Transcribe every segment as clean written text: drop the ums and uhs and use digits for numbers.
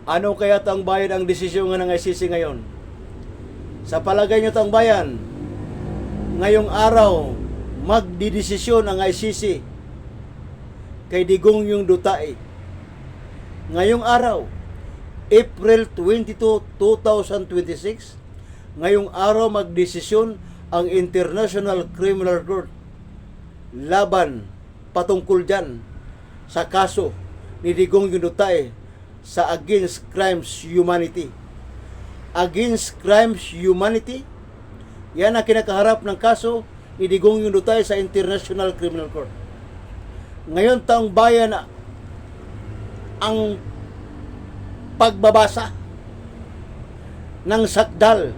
Ano kaya taong bayan ang desisyon nga ng ICC ngayon? Sa palagay nyo taong bayan, ngayong araw, magdidesisyon ang ICC kay Digong yung Duterte. Ngayong araw, April 22, 2026, ngayong araw magdesisyon ang International Criminal Court laban patungkol dyan sa kaso ni Digong yung Duterte sa Against Crimes Humanity. Against Crimes Humanity, yan ang kinakaharap ng kaso ni Digong yung Duterte sa International Criminal Court. Ngayon taong bayan ang pagbabasa ng sakdal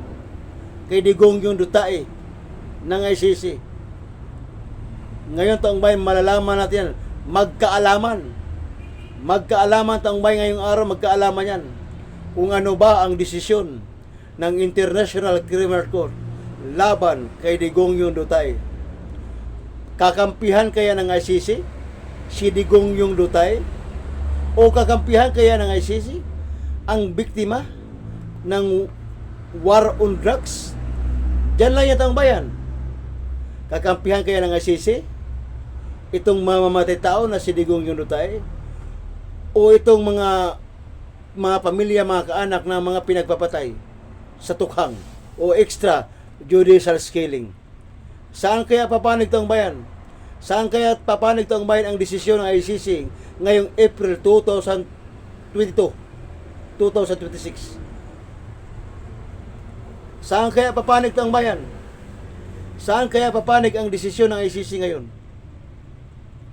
kay Digong yung Duterte ng ICC. Ngayon taong bayan malalaman natin yan, magkaalaman taong bayan ngayong araw, magkaalaman yan kung ano ba ang desisyon ng International Criminal Court laban kay Digong yung Duterte. Kakampihan kaya ng ICC si Digong yung Duterte o kakampihan kaya ng ICC ang biktima ng war on drugs? Diyan lang yan taong bayan. Kakampihan kaya ng ICC itong mamamatay tao na si Digong yung Duterte o itong mga pamilya, mga kaanak na mga pinagpapatay sa tukhang o extra judicial scaling? Saan kaya papanig taong bayan? Saan kaya papanig taong bayan ang desisyon ng ICC ngayong April 2022, 2026? Saan kaya papanig taong bayan? Saan kaya papanig ang desisyon ng ICC ngayon?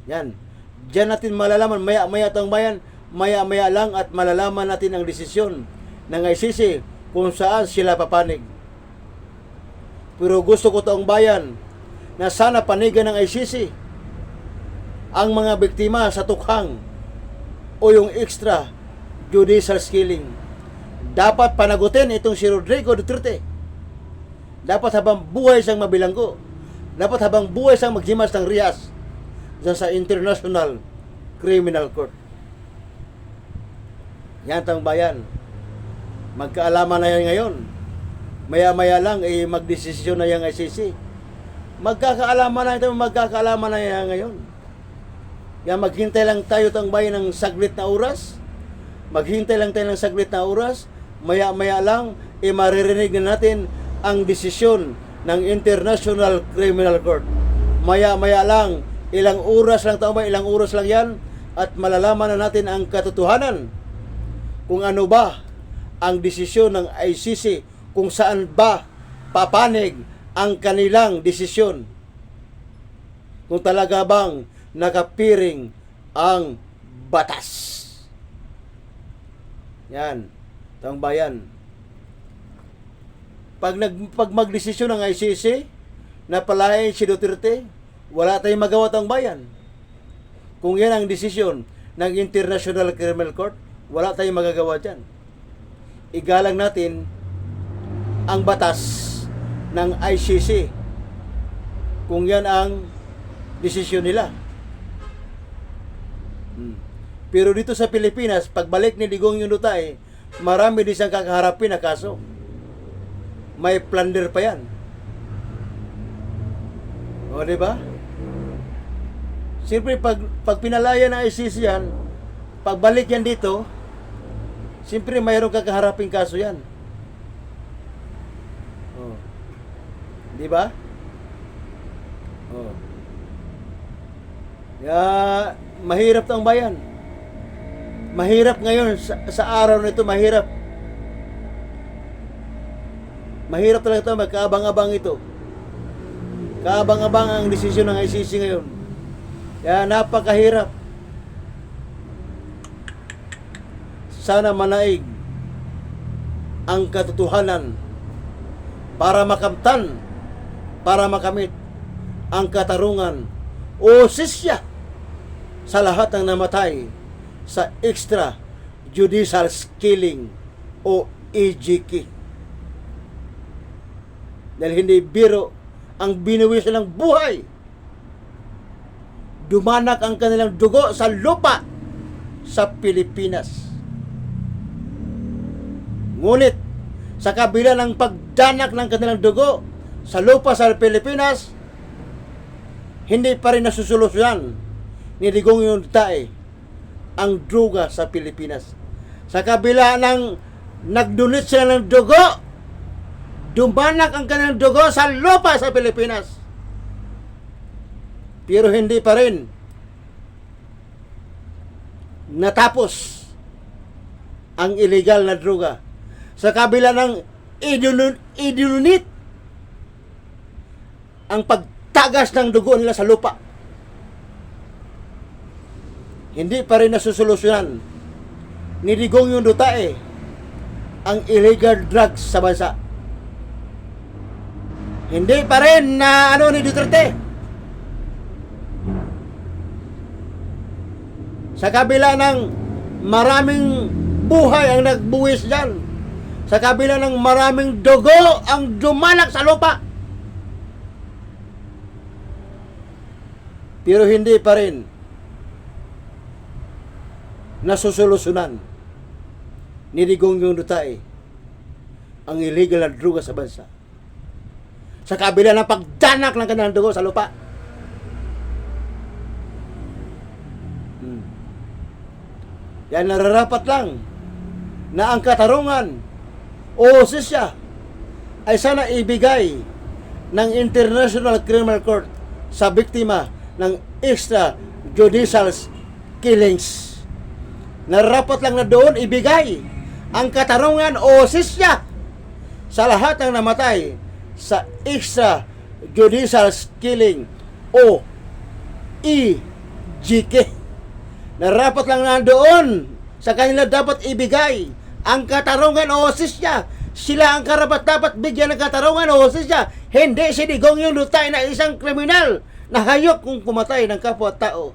Yan. Diyan natin malalaman, maya-maya taong bayan, maya-maya lang at malalaman natin ang desisyon ng ICC kung saan sila papanig. Pero gusto ko taong bayan na sana panigan ng ICC ang mga biktima sa tukhang o yung extra judicial killing. Dapat panagutin itong si Rodrigo Duterte. Dapat habang buhay siyang mabilanggo. Dapat habang buhay siyang maghimas ng riyas dyan sa International Criminal Court. Yan taong bayan. Magkaalaman na yan ngayon. Maya-maya lang magdesisyon na yung ICC. Magkakaalaman na yan ngayon. Yan, maghintay lang tayo taong bayan ng saglit na oras. Maghintay lang tayo ng saglit na oras. Maya-maya lang maririnig na natin ang desisyon ng International Criminal Court. Maya-maya lang, ilang oras lang taong bayan, ilang oras lang yan, at malalaman na natin ang katotohanan kung ano ba ang desisyon ng ICC, kung saan ba papanig ang kanilang desisyon, kung talaga bang nakapiring ang batas. Yan, taong bayan. Pag magdesisyon ng ICC na palayain si Duterte, wala tayong magawa taong bayan. Kung yan ang desisyon ng International Criminal Court, wala tayong magagawa dyan. Igalang natin ang batas ng ICC kung yan ang desisyon nila. Pero dito sa Pilipinas, pagbalik ni Digong yung Duterte, marami din siyang kakaharapin na kaso. May plunder pa yan. O, diba? Siyempre, pag pinalaya ng ICC yan, pagbalik yan dito, siyempre mayroong kakaharaping kaso yan. Oh. Di ba? Oh. Mahirap ang bayan. Mahirap ngayon, sa araw nito, mahirap. Mahirap talaga ito, magkaabang-abang ito. Kaabang-abang ang desisyon ng ICC ngayon. Kaya napakahirap. Sana manaig ang katotohanan para makamtan, para makamit ang katarungan o sisya sa lahat ng namatay sa extra judicial killing o EJK. Dahil hindi biro ang binuwi silang buhay. Dumanak ang kanilang dugo sa lupa sa Pilipinas. Ngunit, sa kabila ng pagdanak ng kanilang dugo sa lupa sa Pilipinas, hindi pa rin nasusolusyonan ni Digong Yuntae ang droga sa Pilipinas. Sa kabila ng nagdunit sila ng dugo, dumanak ang kanilang dugo sa lupa sa Pilipinas. Pero hindi pa rin natapos ang illegal na droga. Sa kabila ng idinunit ang pagtagas ng dugo nila sa lupa, hindi pa rin nasusolusyonan ni Digong Yuntae ang illegal drugs sa bansa. Hindi pa rin na ni Duterte. Sa kabila ng maraming buhay ang nagbuwis dyan, sa kabila ng maraming dugo ang dumalak sa lupa, pero hindi pa rin nasusolusyonan ni Digong Yuntae ang illegal na droga sa bansa. Sa kabila ng pagdanak ng kanilang dugo sa lupa. Yan nararapat lang na ang katarungan o hustisya ay sana ibigay ng International Criminal Court sa biktima ng extrajudicial killings. Nararapat lang na doon ibigay ang katarungan o hustisya sa lahat ng namatay sa extrajudicial killing o EJK. Narapat lang na doon sa kanila dapat ibigay ang katarungan o hustisya. Sila ang karapat dapat bigyan ng katarungan o hustisya. Hindi si Digong Yuntae na isang kriminal na hayop kung pumatay ng kapwa-tao.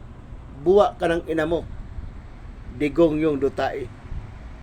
Buwa ka ng ina mo, Digong Yuntae.